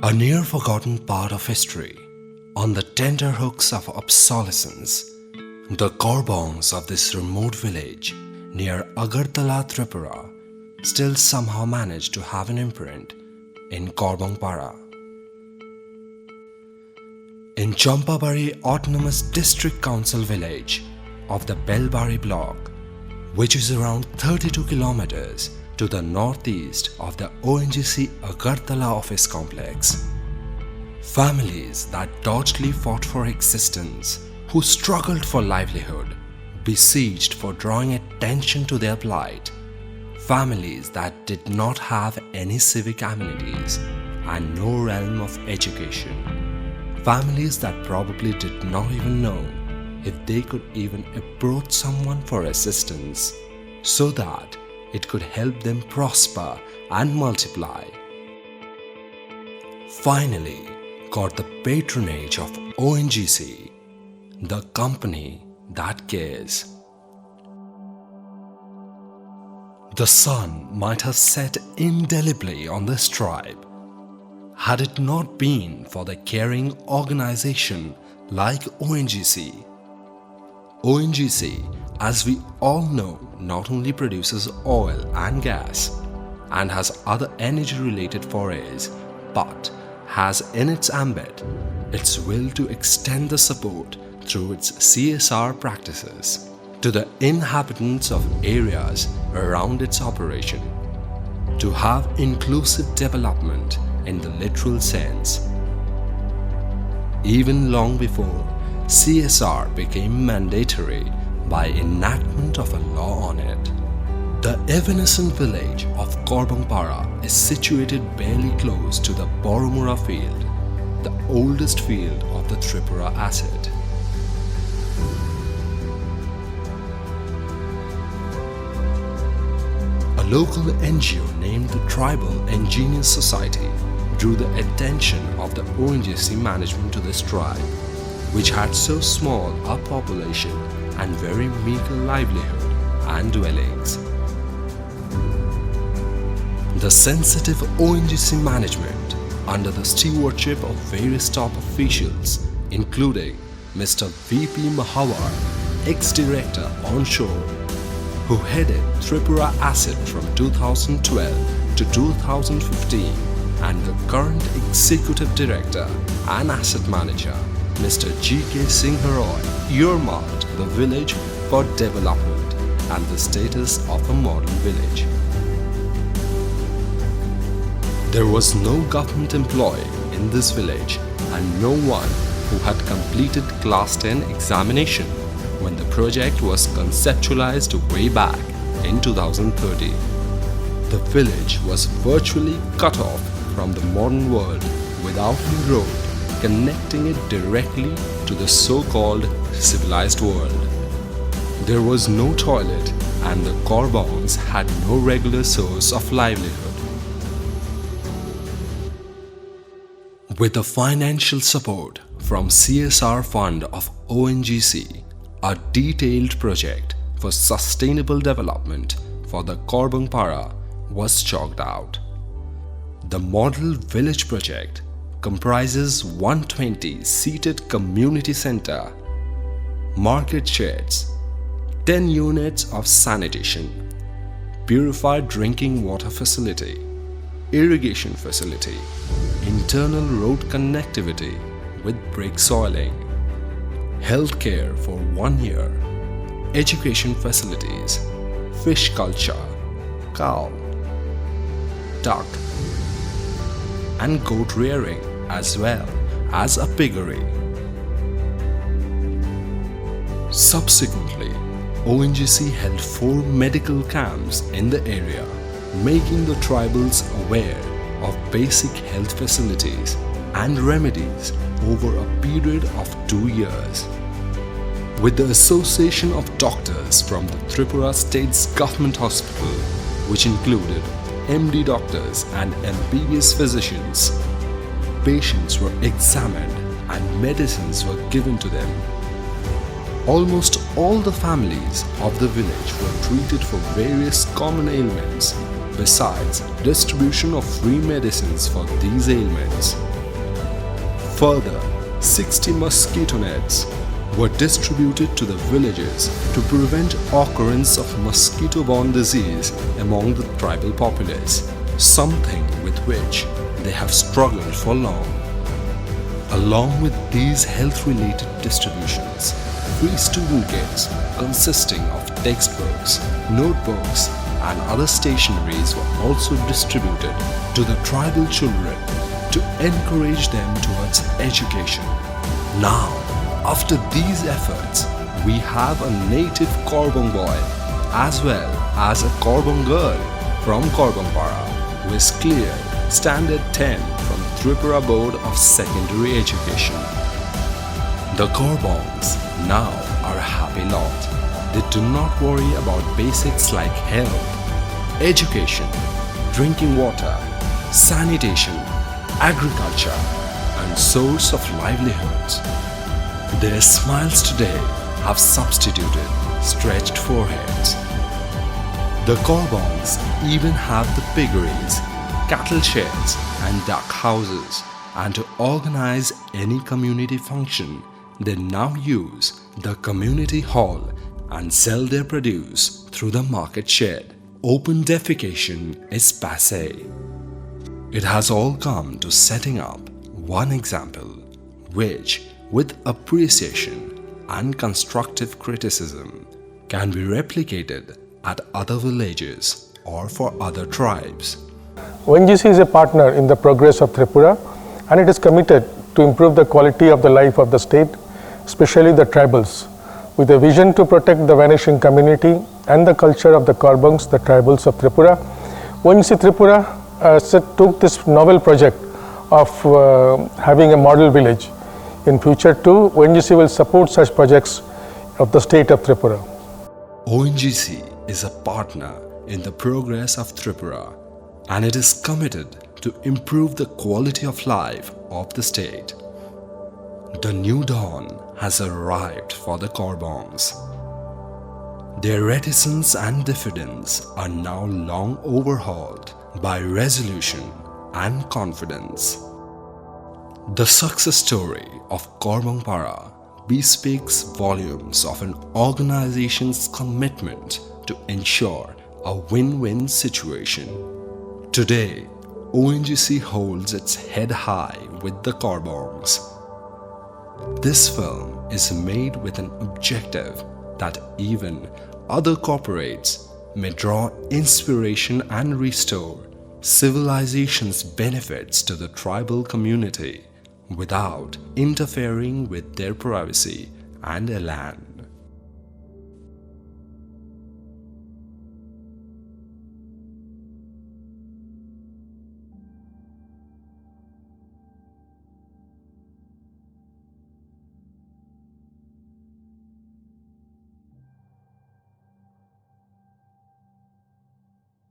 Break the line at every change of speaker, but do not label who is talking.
A near-forgotten part of history, on the tenterhooks of obsolescence, the Korbongs of this remote village near Agartala, Tripura, still somehow manage to have an imprint in Korbong Para. In Champabari Autonomous District Council village of the Belbari block, which is around 32 kilometers to the northeast of the ONGC Agartala office complex. Families that doggedly fought for existence, who struggled for livelihood, besieged for drawing attention to their plight. Families that did not have any civic amenities and no realm of education. Families that probably did not even know if they could even approach someone for assistance so that it could help them prosper and multiply. Finally, got the patronage of ONGC, the company that cares. The sun might have set indelibly on this tribe had it not been for the caring organization like ONGC. ONGC, as we all know, not only produces oil and gas and has other energy-related forays, but has in its ambit its will to extend the support through its CSR practices to the inhabitants of areas around its operation, to have inclusive development in the literal sense. Even long before CSR became mandatory by enactment of a law on it. The evanescent village of Korbong Para is situated barely close to the Boromura field, the oldest field of the Tripura asset. A local NGO named the Tribal Engineers Society drew the attention of the ONGC management to this tribe, which had so small a population and very meager livelihood and dwellings. The sensitive ONGC management, under the stewardship of various top officials, including Mr. V.P. Mahawar, ex-director onshore, who headed Tripura Asset from 2012 to 2015, and the current executive director and asset manager, Mr. G.K. Singharoy, earmarked the village for development and the status of a model village. There was no government employee in this village and no one who had completed Class 10 examination when the project was conceptualized way back in 2030. The village was virtually cut off from the modern world without a road connecting it directly to the so-called civilized world. There was no toilet and the Korbongs had no regular source of livelihood. With the financial support from CSR fund of ONGC, a detailed project for sustainable development for the Korbong Para was chalked out. The Model Village project comprises 120 seated community center, market sheds, 10 units of sanitation, purified drinking water facility, irrigation facility, internal road connectivity with brick soiling, healthcare for 1 year, education facilities, fish culture, cow, duck, and goat rearing, as well as a piggery. Subsequently, ONGC held 4 medical camps in the area, making the tribals aware of basic health facilities and remedies over a period of 2 years. With the association of doctors from the Tripura State's Government Hospital, which included MD doctors and MBBS physicians, patients were examined and medicines were given to them. Almost all the families of the village were treated for various common ailments besides distribution of free medicines for these ailments. Further, 60 mosquito nets were distributed to the villages to prevent occurrence of mosquito-borne disease among the tribal populace, something with which they have struggled for long. Along with these health-related distributions, free student kits consisting of textbooks, notebooks and other stationeries were also distributed to the tribal children to encourage them towards education. Now, after these efforts, we have a native Korbong boy as well as a Korbong girl from Korbong Para who is cleared Standard 10 from Tripura Board of Secondary Education. The Korbongs now are a happy lot. They do not worry about basics like health, education, drinking water, sanitation, agriculture, and source of livelihoods. Their smiles today have substituted stretched foreheads. The Korbongs even have the piggeries, cattle sheds, and duck houses, and to organize any community function, they now use the community hall and sell their produce through the market shed. Open defecation is passé. It has all come to setting up one example which, with appreciation and constructive criticism, can be replicated at other villages or for other tribes.
ONGC is a partner in the progress of Tripura, and it is committed to improve the quality of the life of the state, especially the tribals, with a vision to protect the vanishing community and the culture of the Korbongs, the tribals of Tripura. ONGC Tripura took this novel project of having a model village. In future too, ONGC will support such projects of the state of Tripura.
ONGC is a partner in the progress of Tripura, and it is committed to improve the quality of life of the state. The new dawn has arrived for the Korbongs. Their reticence and diffidence are now long overhauled by resolution and confidence. The success story of Korbong Para bespeaks volumes of an organization's commitment to ensure a win-win situation. Today, ONGC holds its head high with the Korbongs. This film is made with an objective that even other corporates may draw inspiration and restore civilization's benefits to the tribal community without interfering with their privacy and elan.